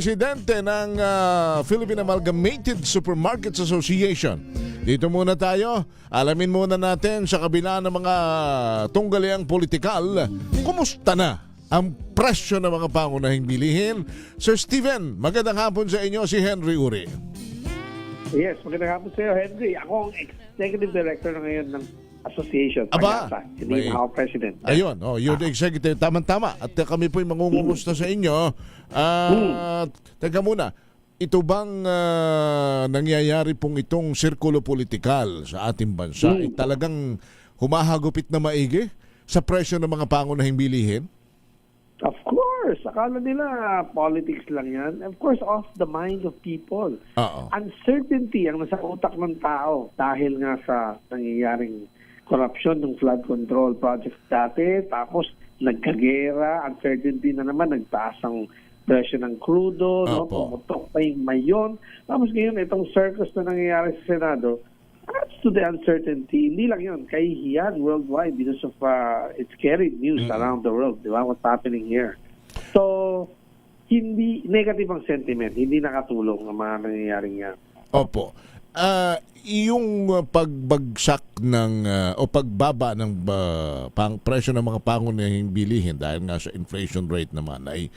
presidente ng Philippine Amalgamated Supermarkets Association. Dito muna tayo. Alamin muna natin sa kabila ng mga tunggaliang politikal, kumusta na ang presyo ng mga pangunahing bilihin? Sir Steven, magandang hapon sa inyo, si Henry Uri. Yes, magandang hapon sa iyo, Henry. Ako ang Executive Director na ngayon ng Association. Aba, hindi na ako President. Ayun, you're the executive. Tama-tama. At kami po'y mangungumusta sa inyo. Teka muna, ito bang nangyayari pong itong sirkulo politikal sa ating bansa ay talagang humahagupit na maigi sa presyo ng mga pangunahing bilihin? Of course. Akala nila politics lang yan. Of course, off the mind of people. Uncertainty ang nasa utak ng tao dahil nga sa nangyayaring korupsyon ng flood control projects dati. Tapos nagkagera, uncertainty na naman, nagtaas ang presyo ng crudo, pumutok pa yung mayon. Tapos ngayon, itong circus na nangyayari sa Senado, adds to the uncertainty. Hindi lang yun, kahihiyan worldwide because of it's carried news around the world, di ba? What's happening here. So, hindi negative ang sentiment, hindi nakatulong ang mga nangyayaring yan. Opo. Yung pagbagsak ng o pagbaba ng presyo ng mga pangunahing bilihin dahil nga sa inflation rate naman ay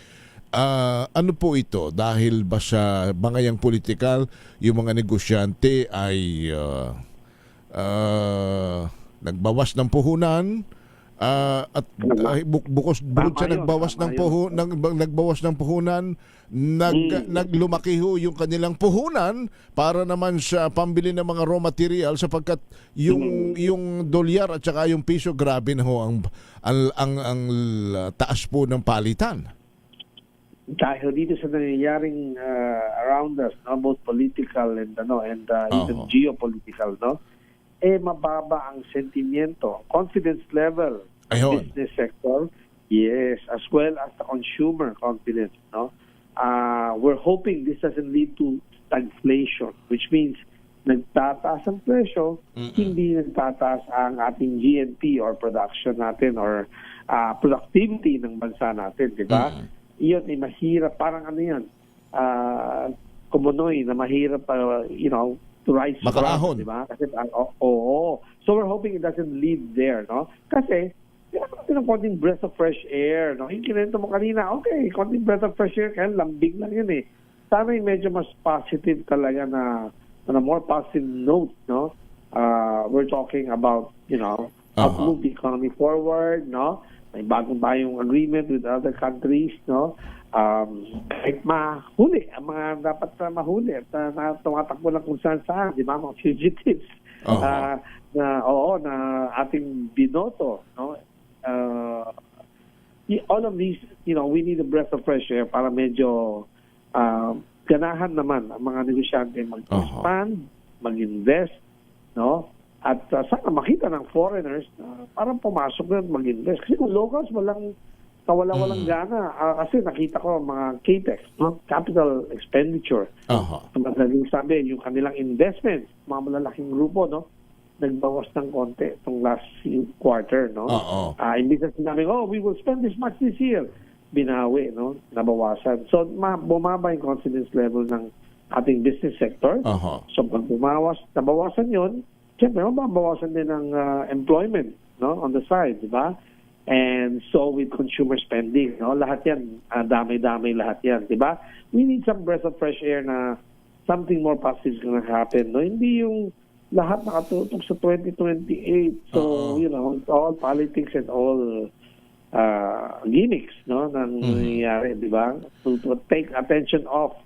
ano po ito? Dahil ba sa bangayang politikal, yung mga negosyante ay nagbawas ng puhunan at bukod sa nagbawas ng puhunan, naglumaki ho yung kanilang puhunan para naman sa pambili ng mga raw material sapagkat yung dolyar at saka yung piso, grabe na ho ang taas po ng palitan. Dahil dito sa nangyayaring around us, no, both political and even geopolitical, no, mababa ang sentimiento, confidence level ng business sector, yes, as well as the consumer confidence, no. We're hoping this doesn't lead to stagflation, which means nagtataas ang presyo, hindi nagtataas ang ating GNP or production natin or productivity ng bansa natin, di ba? Iyon ay mahirap, parang ano yan, kumunoy na mahirap, to rise makaahon. di ba? Kasi, So we're hoping it doesn't lead there, no? Kasi, kailangan natin ng konting breath of fresh air, no? Yung kinento mo kanina, okay, konting breath of fresh air, kaya lambing lang yun eh. Sana yung medyo mas positive talaga na, on a more positive note, no? We're talking about, move the economy forward, no? May bagong agreement with other countries, no? Kahit mahuli, ang mga dapat mahuli at tumatakbo lang kung saan, di ba, mga fugitives na ating binoto, no? All of these, we need a breath of fresh air para medyo ganahan naman ang mga negosyante mag-expand, mag-invest, no? At sana makita ng foreigners na parang pumasok na mag-invest. Kasi kung locals, walang gana. Kasi nakita ko mga CAPEX, no? Capital Expenditure. Madaling sabi, yung kanilang investment, mga malalaking grupo, no? Nagbawas ng konti itong last quarter, no? Imbis na sinabi, we will spend this much this year. Binawi, no? Nabawasan. So, bumaba yung confidence level ng ating business sector. So, pag nabawasan yun, siyempre, mababawasan din ng employment, no, on the side, di ba? And so with consumer spending, no, lahat yan, dami-dami lahat yan, di ba? We need some breath of fresh air na something more positive is gonna happen, no? Hindi yung lahat nakatutok sa 2028. So, it's all politics and all gimmicks, no, nang nangyayari, di ba? To take attention off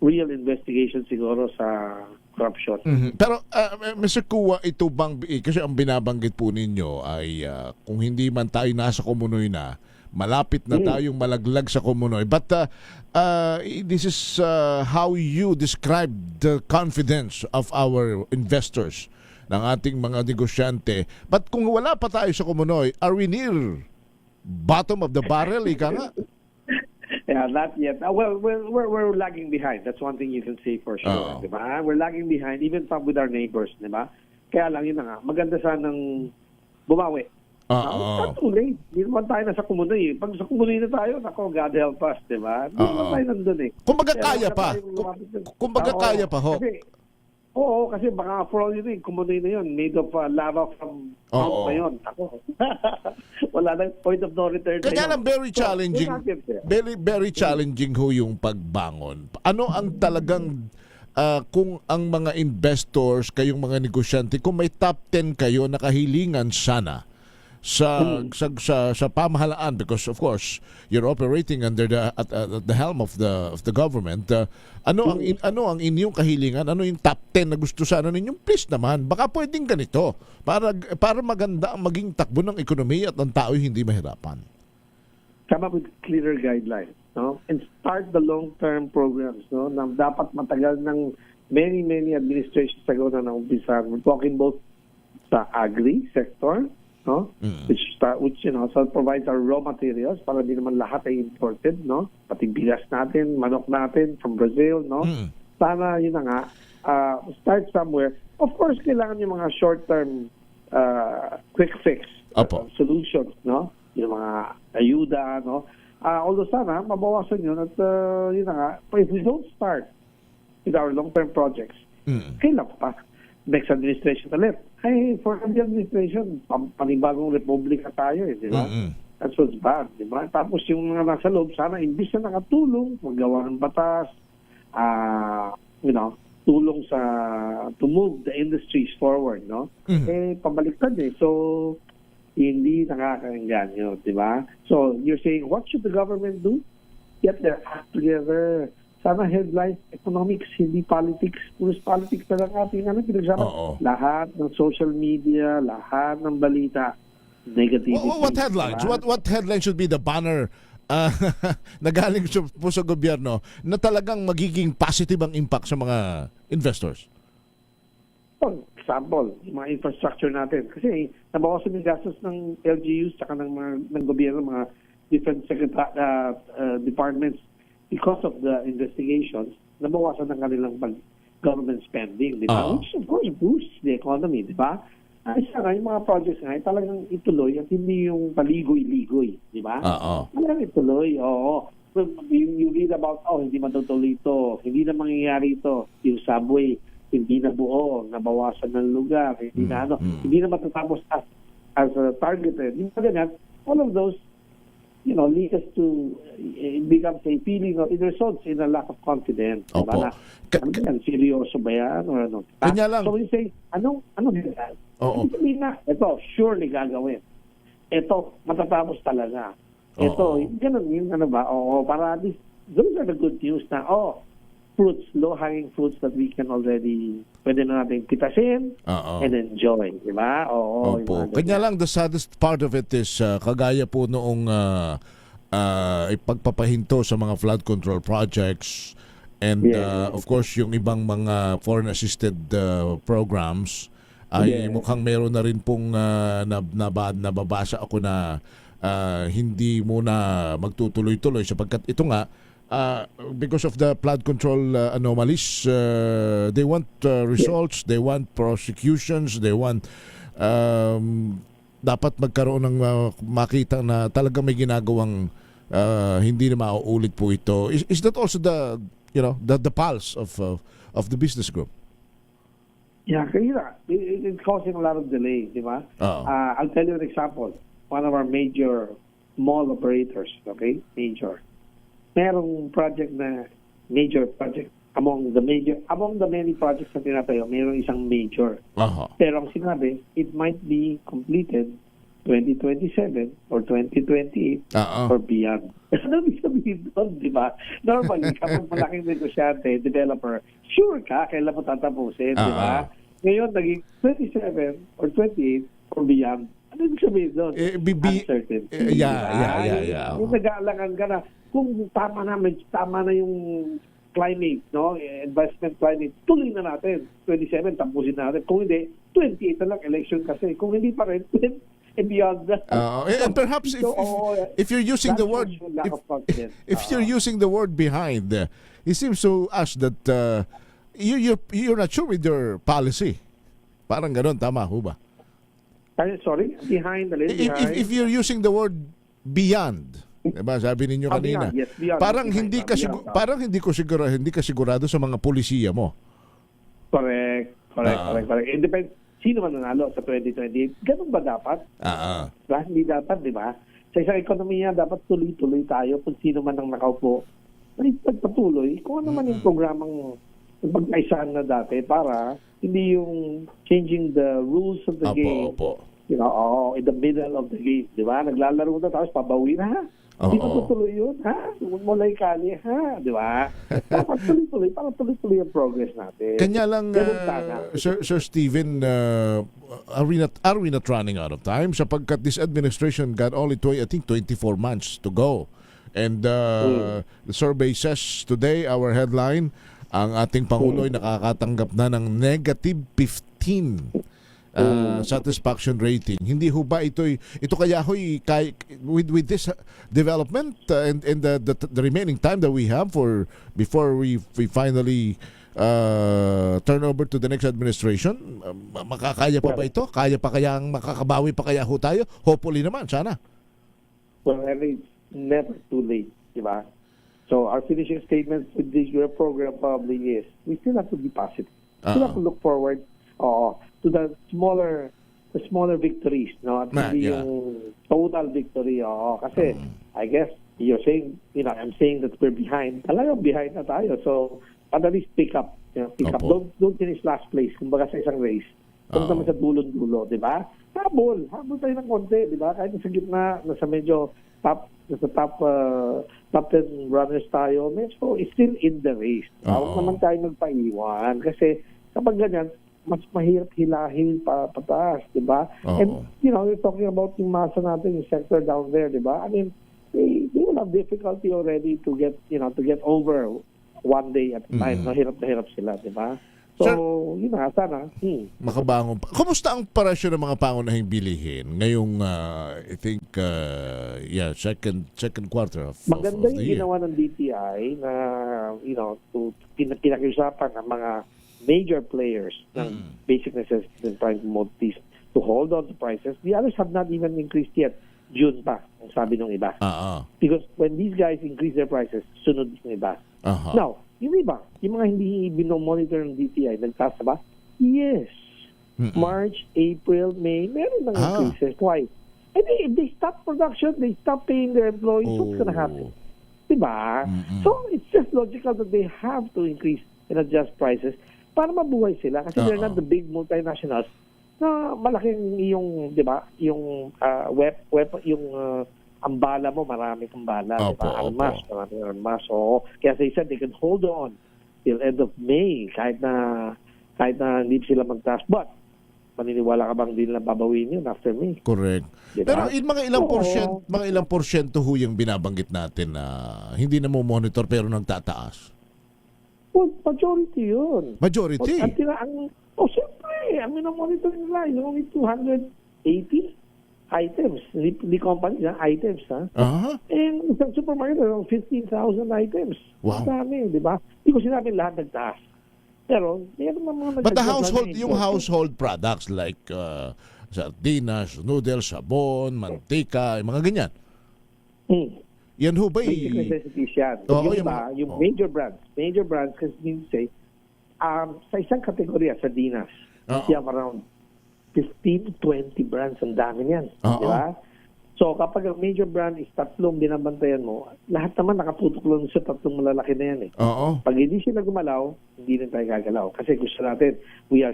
real investigation siguro sa corruption. Pero Mr. Kua, ito bang kasi ang binabanggit po ninyo ay kung hindi man tayo nasa kumunoy na, malapit na tayong malaglag sa kumunoy. But this is how you describe the confidence of our investors, ng ating mga negosyante. But kung wala pa tayo sa kumunoy, are we near bottom of the barrel, ika nga? Yeah, not yet. Well, we're lagging behind. That's one thing you can say for sure. Diba? We're lagging behind even with our neighbors. Diba? Kaya lang yun na nga. Maganda sanang bumawi. Oo. Not too late. Hindi naman tayo nasa kumunoy. Pag sa kumunoy na tayo, nako, God help us, di ba? Hindi naman tayo nandun eh. Kumbaga Pero kaya wag pa. tayong lumapit dun. Kumbaga Oo, kaya pa, ho. Kasi baka for all you know, kumunoy na yun, made of lava from Mount Oo. na yun. Ako, wala nang point of no return. na Kanya yun. lang very So, challenging. we're not yet there. Very challenging ho yung pagbangon. Ano ang talagang kung ang mga investors, kayong mga negosyante, kung may top 10 kayo na kahilingan sana sa pamahalaan, because of course you're operating under at the helm of the government, ano ang inyong kahilingan, ano yung top 10 na gusto sana ninyong, please naman baka pwedeng ganito para maganda ang maging takbo ng ekonomiya at ang tao hindi mahirapan. Come up with clearer guidelines, no? And start the long-term programs, no? Na dapat matagal ng many administrations ago na naumpisa. We're talking both sa agri sector, no? Which so provides our raw materials para di naman lahat ay imported, no? Pati bigas natin, manok natin from Brazil, no? Sana yun na nga, start somewhere. Of course, kailangan yung mga short-term quick fix solutions, no? Yung mga ayuda, no? Although sana mabawasan yun at yun na nga, if we don't start with our long-term projects, kailan pa? Next administration ulit. Ay, for the administration, panibagong republika tayo di ba? That's what's bad, di ba? Tapos yung mga nasa loob, sana imbis na nakatulong, maggawa ng batas, tulong to move the industries forward, no? Pabaliktad eh. So, hindi nakakaengganyo, di ba? So, you're saying, what should the government do? Get their act together. Sana headlines, economics, hindi politics. Puros politics na lang ating pinagsama. Lahat ng social media, lahat ng balita, negativity. What headlines? Diba? What headlines should be the banner na galing po sa gobyerno na talagang magiging positive ang impact sa mga investors? For example, yung mga infrastructure natin. Kasi nabawasan yung gastos ng LGUs saka ng gobyerno, mga different departments because of the investigations, nabawasan ng kanilang government spending, di ba? Which of course boosts the economy, di ba? Isa nga, yung mga projects nga, talagang ituloy at hindi yung paligoy-ligoy, di ba? Talagang ituloy, oo. You read about, hindi matutuloy ito, hindi na mangyayari ito, yung subway, hindi na buo, nabawasan ng lugar, hindi na hindi na matatapos as targeted. Yung ganyan, all of those lead us to, it becomes a feeling of, it results in a lack of confidence. Opo. Seryoso ba yan? Or ano? Kanya lang. So we say, ano ganyan? Hindi na, ito, surely gagawin. Ito, matatapos talaga. Ito, ganun, yung para at least, those are the good news na, fruits, low-hanging fruits that we can already, pwede na natin pitasin and enjoy. Diba? Opo. Kanya lang, the saddest part of it is, kagaya po noong ipagpapahinto sa mga flood control projects and of course yung ibang mga foreign assisted programs ay mukhang meron na rin pong nababasa ako na hindi muna magtutuloy-tuloy sapagkat ito nga because of the flood control anomalies, they want results, they want prosecutions, they want dapat magkaroon ng makita na talagang may ginagawang hindi na mauulit po ito. Is that also the pulse of the business group? Yeah, kaya it's causing a lot of delay, di ba? I'll tell you an example. One of our major mall operators, major. Merong project among the many projects na tinatayo, merong isang major. Pero ang sinabi, it might be completed 2027 or 2028 or beyond. Ano ibig sabihin doon, di ba? Normally, kapag malaking negosyante, developer, sure ka, kailan mo tatapusin, di ba? Ngayon, naging 27 or 28 or beyond. Ano ibig sabihin doon? Uncertainty. Yeah. Yung nag-aalangan ka na, kung tama na yung climate, investment climate, tuloy na natin. 27, tapusin na natin. Kung hindi, 28 na lang election kasi. Kung hindi pa rin, and beyond that. And perhaps if you're using the word if you're using the word behind, it seems to us that you're not sure with your policy. Parang gano'n, tama ho ba? Sorry, behind, If you're using the word beyond, diba? Sabi ninyo kanina. Beyond, yes, beyond. Parang Behind, hindi ka beyond. parang hindi ka sigurado sa mga pulisiya mo. Correct. It depends. Sino man nanalo sa 2028? Ganun ba dapat? Hindi dapat, di ba? Sa isang ekonomiya, dapat tuloy-tuloy tayo kung sino man ang nakaupo. Ay, pagpatuloy, kung ano man yung programang pagkaisaan na dati para hindi yung changing the rules of the game. You know, in the middle of the game, di ba? Naglalaro na tapos pabawi na, ha? Hindi na tutuloy yun, ha? Mulay kali, ha? Di ba? Dapat tuloy-tuloy, para tuloy-tuloy ang progress natin. Kanya lang, Sir Steven, are we not running out of time? Sapagkat this administration got only, I think, 24 months to go. And the survey says today, our headline, ang ating Pangulo ay nakakatanggap na ng negative 15 satisfaction rating. Hindi ho ba ito kaya ho'y with this development and the remaining time that we have before we finally turn over to the next administration, makakaya pa ba ito? Kaya pa kaya makakabawi pa kaya ho tayo? Hopefully naman, sana. Well, it's never too late, di ba? So our finishing statement with this your program probably is we still have to be positive. Still have to look forward to the smaller victories, no? At hindi yung total victory. Kasi I guess you're saying, I'm saying that we're behind. Talagang behind na tayo. So at least pick up. Pick up. Don't finish last place. Kumbaga sa isang race. Kung naman sa dulo-dulo, di ba? Habol tayo ng konti, di ba? Kahit sa gitna, nasa medyo top 10 runners tayo, medyo is still in the race. Huwag naman tayo magpaiwan. Kasi kapag ganyan, mas mahirap hilahin pataas, di ba? And, you're talking about yung masa natin, yung sector down there, di ba? I mean, they will have difficulty already to get over one day at a time. No, hirap na hirap sila, di ba? So, sana. Makabangon pa. Kumusta ang presyo ng mga pangunahing bilihin ngayong, I think, second quarter of maganda of the yung year? ginawa ng DTI na, pinakiusapan ng mga major players ng basic necessities and prime commodities to hold on to prices. The others have not even increased yet. June pa, ang sabi ng iba. Because when these guys increase their prices, sunod ng iba. Now, yung iba, yung mga hindi binomonitor ng DTI, nagtaas ba? Yes. March, April, May, meron ng increases. Why? And if they stop production, they stop paying their employees, what's gonna happen? Diba? So, it's just logical that they have to increase and adjust prices para mabuhay sila. Kasi they're not the big multinationals na malaking yung, di ba, yung ang bala mo, marami kang bala. Marami armas. So, kaya they said they can hold on till end of May kahit na hindi sila magtaas. But, maniniwala ka bang hindi nila babawin yun after May? Correct. Diba? Pero mga ilang porsyento ho yung binabanggit natin na hindi na mo monitor pero nagtataas? Well, majority yun. Majority? Siyempre, ang minomonitor nila is only 280 items. The company, items, ha? And sa supermarket, 15,000 items. Wow. Dami, di ba? Hindi ko sinabi lahat nagtaas. Pero, meron mga But the household products like sardinas, noodles, sabon, mantika, mga ganyan. Yan ho ba? Basic necessities yan. Yung major brands, kasi say, sa isang kategorya, sardinas, you have around 15 to 20 brands, ang dami niyan. Di ba? So, kapag ang major brand is tatlong binabantayan mo, lahat naman nakatutok lang sa tatlong malalaki na yan. Pag hindi sila gumalaw, hindi rin tayo gagalaw. Kasi gusto natin,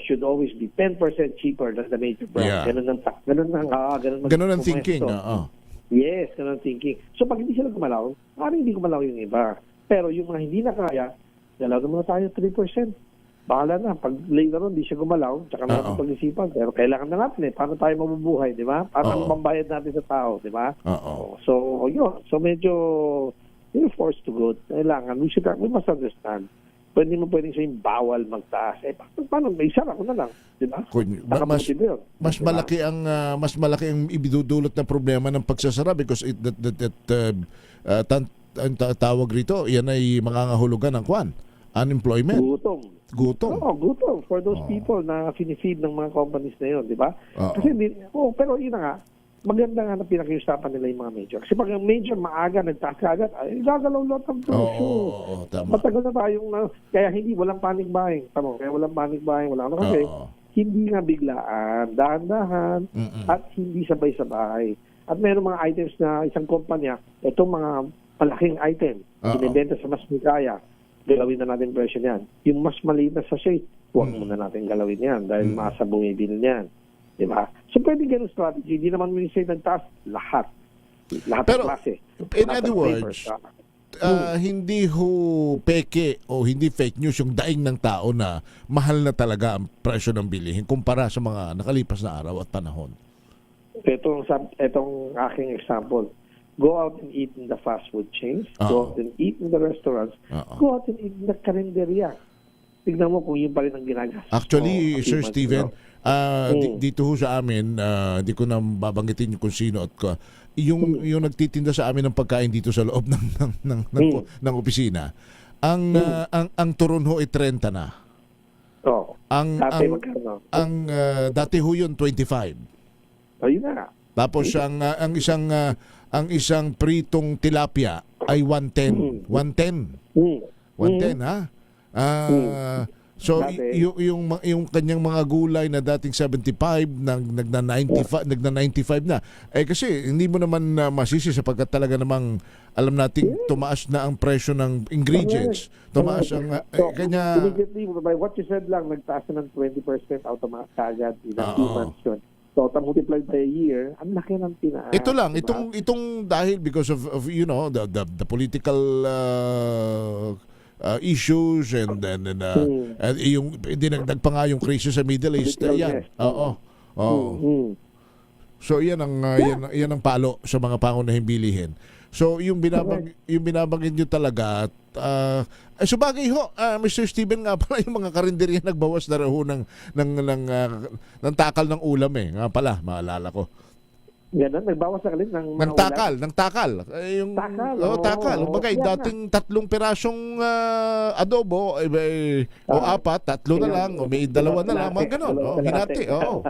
should always be 10% cheaper than the major brand. Ganun ang thinking. Yes, ganun ang thinking. So, pag hindi sila gumalaw, parang hindi gumalaw yung iba. Pero yung mga hindi na kaya, galaw naman tayo 3%. Bahala na. Pag later on, di siya gumalaw, tsaka natin pag-isipan. Pero kailangan na natin Paano tayo mabubuhay, di ba? Paano mambayad natin sa tao, di ba? So, yun. So, medyo you're forced to go. Kailangan. We must understand. Pwede mo pwedeng sabihin, bawal magtaas. Paano? May isara ko na lang. Di ba? Mas malaki ang ibidudulot na problema ng pagsasara because ang tawag rito, yan ay mangangahulugan ng kwan. Unemployment. Gutom. Gutom. Oo, gutom for those Oo. people na finifeed ng mga companies na yun, di ba? Oo. Kasi, pero yun na nga, maganda nga na pinakiusapan nila yung mga major. Kasi pag ang major maaga, nagtaas ka agad, ay gagalaw lot ng presyo. Oo, tama. Matagal na tayong, kaya hindi, walang panic buying. Tama, kaya walang panic buying, walang ano kasi, Oo. hindi nga biglaan, dahan-dahan, at hindi sabay-sabay. At mayroong mga items na isang kumpanya, itong mga malaking item, Oo. binibenta sa mas mikaya, galawin na natin presyo niyan. Yung mas maliit na sachet, huwag muna natin galawin yan dahil masa bumibili niyan. Diba? So, pwede ganun strategy. Hindi naman minisay nagtaas lahat. Lahat Pero, ng klase. in Lahat other ng words, flavors. hindi ho peke o hindi fake news yung daing ng tao na mahal na talaga ang presyo ng bilihin kumpara sa mga nakalipas na araw at panahon. Itong aking example, go out and eat in the fast food chains, go out and eat in the restaurants, go out and eat in the karinderya. Tignan mo kung yun pa rin ang ginagawa. Actually, Sir Steven, Mm. dito ho sa amin, di ko na babanggitin kung sino at yung nagtitinda sa amin ng pagkain dito sa loob ng opisina. Ang turon ho ay 30 na. Oh, dati magkano? Dati ho yun 25. Ayun na. Tapos ang isang pritong tilapia ay 110. 110. 110 ha? So Dati. yung kanyang mga gulay na dating 75 nagna-95 na. Kasi hindi mo naman masisi sapagkat talaga namang alam nating tumaas na ang presyo ng ingredients. Tumaas ang kanya Immediately, by what you said lang, nagtaas na ng 20% automatic agad in a few months yun. So, multiplied by a year, ang laki ng tinaas. ito lang, diba? itong dahil because of the political issues and yung dinagdag pa nga yung crisis sa Middle East. Yan. Oo. So yan ang palo sa mga pangunahing bilihin. So yung binabanggit nyo talaga subagay ho, Mr. Steven, nga pala yung mga karinderya nagbawas na raw ng takal ng ulam nga pala, maalala ko. Ganun, nagbawas na kalit ng mga Ng takal. Yung takal. Kumbaga, dating 3 pirasong adobo, o 4, 3 na lang, o may 2 na lang, mga ganon. Hinati, oo.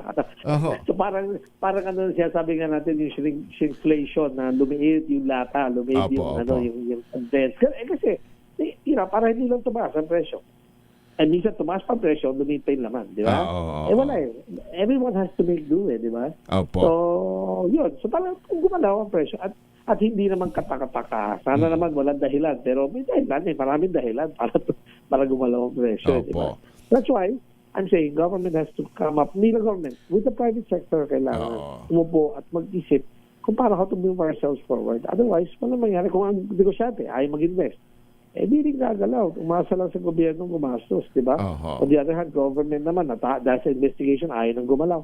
So parang ano siya, sabi nga natin yung shrinkflation na lumiit yung lata, lumiit yung condensed. Kasi, para hindi lang tumaas ang presyo. And minsan tumaas pa ang presyo, lumiit pa yung laman, di ba? Wala eh. Everyone has to make do di ba? Opo. So, yun. So parang kung gumalaw ang presyo at hindi naman katakataka. Sana naman walang dahilan. Pero may dahilan maraming dahilan para gumalaw ang presyo, di ba? That's why I'm saying government has to come up, hindi lang government, with the private sector kailangan umupo at mag-isip kung para how to move ourselves forward. Otherwise, walang mangyari kung ang negosyante ay mag-invest. Di rin gagalaw. Umasa lang sa gobyerno gumastos, di ba? On the other hand, government naman, dahil sa investigation, ayaw nang gumalaw.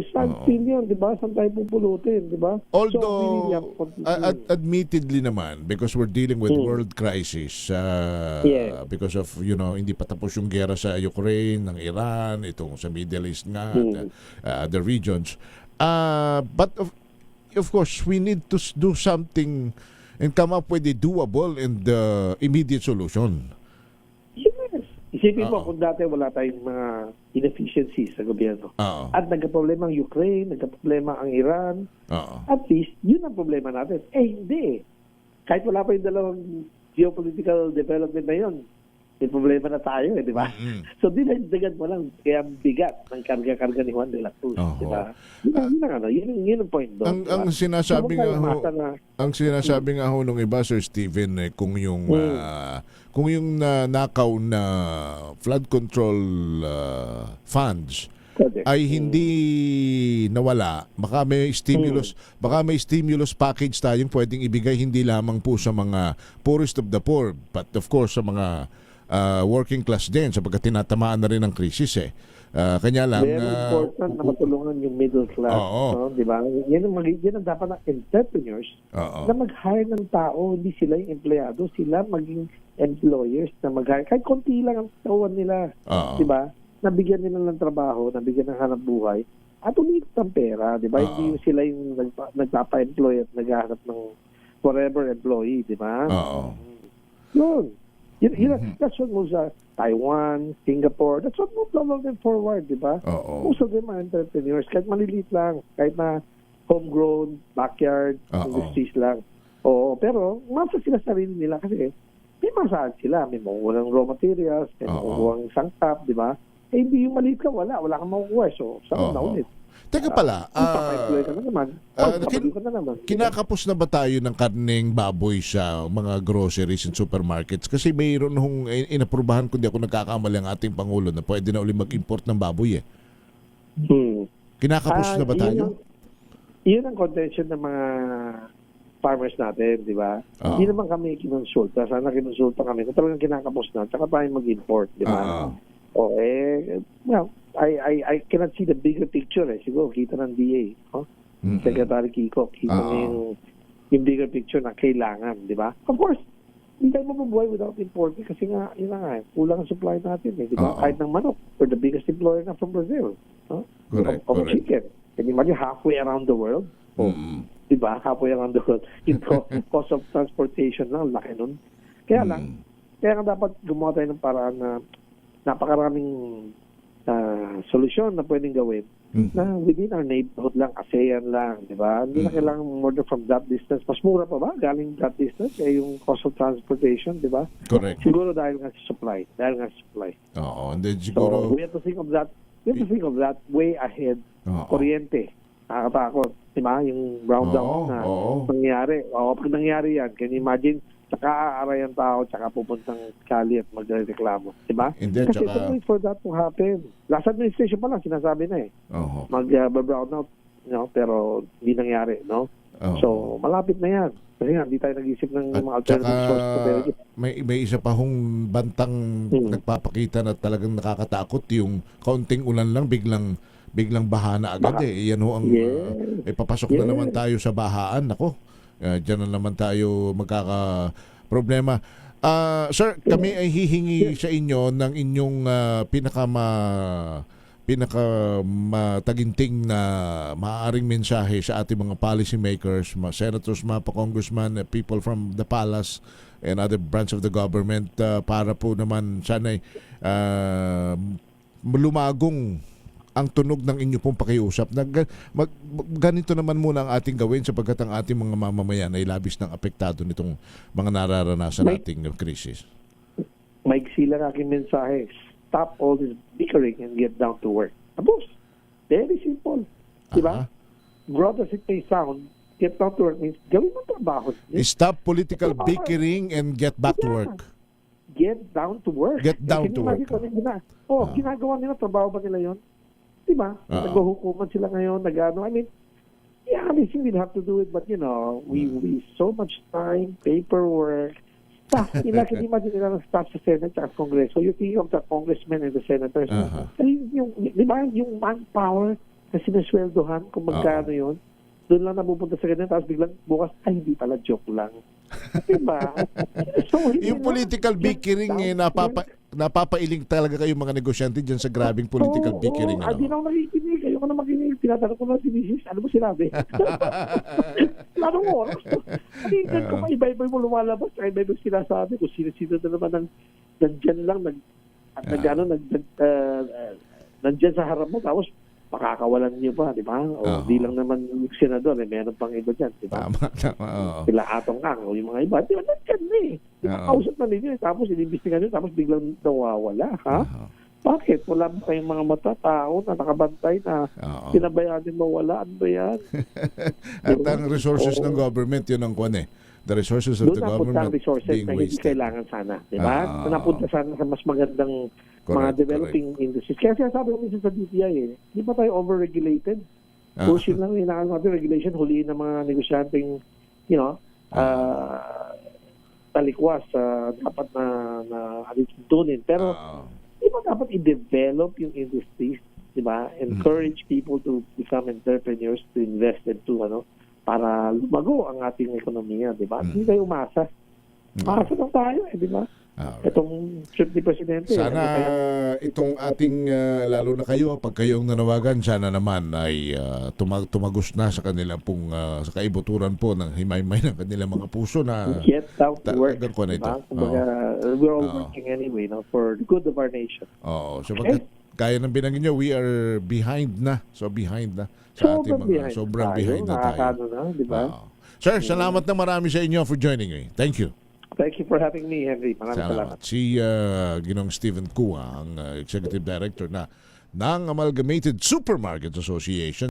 Stand still yun, di ba? Saan tayo pupulutin, di ba? Although, admittedly naman, because we're dealing with world crisis, because of, hindi pa tapos yung gera sa Ukraine, ng Iran, itong sa Middle East nga, the regions. But of course, we need to do something and come up with a doable and immediate solution. Yes. Isipin mo kung dati wala tayong mga inefficiencies sa gobyerno. At nagka-problema ang Ukraine, nagka-problema ang Iran. At least, yun ang problema natin. Hindi. Kahit wala pa yung dalawang geopolitical development na yun, may problema na tayo, di ba? So, dinagdagan mo lang kaya bigat ng karga-karga ni Juan de la Cruz, di ba? Yun ang point doon. Ang sinasabi nga ho nung iba, Sir Steven, kung yung nakaw na flood control funds ay hindi nawala, baka may stimulus package tayong pwedeng ibigay hindi lamang po sa mga poorest of the poor, but of course sa mga working class din sapagkat tinatamaan na rin ng krisis kanya lang very important na matulungan yung middle class, di ba? Yan ang dapat ng entrepreneurs na mag-hire ng tao, hindi sila yung empleyado, sila maging employers na mag-hire. Kahit konti lang ang tauhan nila, di ba? Nabigyan nila ng trabaho, nabigyan ng hanap buhay, at umiikot ang pera, di ba? Hindi sila yung nagpapa-employ at naghahanap ng forever employee, di ba? Yun. That's what moves Taiwan, Singapore. That's what moves all of them forward, di ba? Oo. Most of them are entrepreneurs. Kahit maliliit lang. Kahit na homegrown, backyard, industries lang. Oo, pero masa sila sarili nila kasi may masahan sila. May makukuha ng raw materials, may makukuha ng sangkap, di ba? Eh, hindi yung maliit ka, wala kang makukuha. So, saan na ulit? Teka pala, Papay ka na naman. Ka na naman. kinakapos na ba tayo ng karneng baboy sa mga groceries and supermarkets? Kasi mayroon hong inaprubahan, kundi ako nagkakamali, ang ating Pangulo na pwede na ulit mag-import ng baboy eh. Kinakapos na ba tayo? Yun ang contention ng mga farmers natin, di ba? Hindi naman kami kinonsulta. Sana kinonsulta kami. Kung talagang kinakapos na, tsaka tayo mag-import, di ba? Well, I cannot see the bigger picture eh. Siguro, kita ng DA. Secretary Kiko, kita niya yung bigger picture na kailangan, di ba? Of course, hindi tayo mabubuhay without importing kasi nga, yun na nga, kulang ang supply natin eh, di ba? Kahit ng manok, we're the biggest employer na from Brazil. Correct. Of chicken. Can you imagine halfway around the world? Di ba? Halfway around the world. Yung cost of transportation lang, laki nun. Kaya lang, kaya nga dapat gumawa tayo ng paraan na napakaraming solusyon na pwedeng gawin na within our neighborhood lang, ASEAN lang, di ba? Hindi na kailangan order from that distance. Mas mura pa ba galing that distance yung cost of transportation, di ba? Correct. Siguro dahil nga sa supply. Oo, and then siguro... So, we have to think of that way ahead. Kuryente. Nakakatakot. Di ba? Yung brown down na nangyari. Pag nangyari yan, can you imagine, tsaka aaray ang tao, tsaka pupuntang kali at magreklamo. Diba? Kasi don't wait for that to happen. Last administration pa lang, sinasabi na eh. Mag-brown out, pero hindi nangyari, no? So, malapit na yan. Kasi nga, hindi tayo nag-isip ng mga alternative sources. May isa pa hong bantang nagpapakita na talagang nakakatakot, yung kaunting ulan lang, biglang baha na agad eh. Yan ho ang papasok na naman tayo sa bahaan. Ako. Diyan na naman tayo magkaka-problema. Sir, kami ay hihingi sa inyo ng inyong pinakamataginting na maaaring mensahe sa ating mga policy makers, mga senators, mga congressman, people from the palace and other branch of the government para po naman sana'y lumagong ang tunog ng inyo pong pakiusap. Ganito naman muna ang ating gawin sapagkat ang ating mga mamamayan ay labis ng apektado nitong mga nararanasan nating krisis. Maiksi lang aking mensahe. Stop all this bickering and get down to work. Tapos, very simple. Diba? Broad as it may sound, get down to work means gawin mo trabaho. Stop political bickering and get back to work. Get down to work. Get down to work. Ginagawa nila, trabaho ba nila yon? Diba? Naghuhukuman sila ngayon, I mean, they still have to do it, but we waste so much time, paperwork, stuff. Can you imagine nila ng staff sa Senate at Congress? So you think of the congressmen and the senators. Yung manpower na sinasweldohan, kung magkano yun, doon lang napupunta sa ganyan, tapos biglang bukas, hindi pala, joke lang. Diba? So, yung political bickering, napapailing talaga kayo mga negosyante dyan sa grabing political bickering. Hindi na ako nakikinig. Ayoko na makinig. Tinatanong ko na si Mrs. Ano mo sinabi? Larong oras. Kung iba-iba mo lumalabas, iba-iba sinasabi. Kung sino-sino na naman nandyan lang, nandyan sa harap mo, tapos makakawalan niyo pa, di ba? O di lang naman yung senador, meron pang iba dyan, di ba? Tama. Sila Atong Kang, o yung mga iba, di ba? Nandyan na eh. Di ba? Kausap na ninyo, tapos inimbestigan nyo, tapos biglang nawawala, ha? Bakit? Wala ba kayong mga mata, tao na nakabantay na pinabayaan din mawala? Ano ba yan? At ang resources ng government, yun ang kwan eh. The resources of the government being wasted. Kailangan sana, di ba? Napunta sana sa mas magandang mga developing industries. Kaya sinasabi ko minsan sa DTI di ba tayo over-regulated? Pushing lang, hinaan natin regulation, huliin ng mga negosyanteng, talikwas, dapat na alitunin. Pero, di ba dapat i-develop yung industries, di ba? Encourage people to become entrepreneurs, to invest into, para lumago ang ating ekonomiya, di ba? Hindi tayo umasa. Umasa lang tayo, di ba? itong trip ni Presidente. Sana itong ating, lalo na kayo, pag kayong nanawagan, sana naman ay tumagos na sa kanilang pong, sa kaibuturan po ng himay-may ng kanilang mga puso na Get down to work. talagang ko na ito. Diba? Kumbaga, we're all working anyway, no, for the good of our nation. Oo. So, kaya ng binanggit nyo, we are behind na. So, behind na sa ating mga, sobrang behind na tayo. Nakakano na, di ba? Sir, salamat na marami sa inyo for joining me. Thank you. Thank you for having me, Henry. Maraming salamat. Si Ginong Stephen Kua, ang Executive Director ng Amalgamated Supermarkets Association.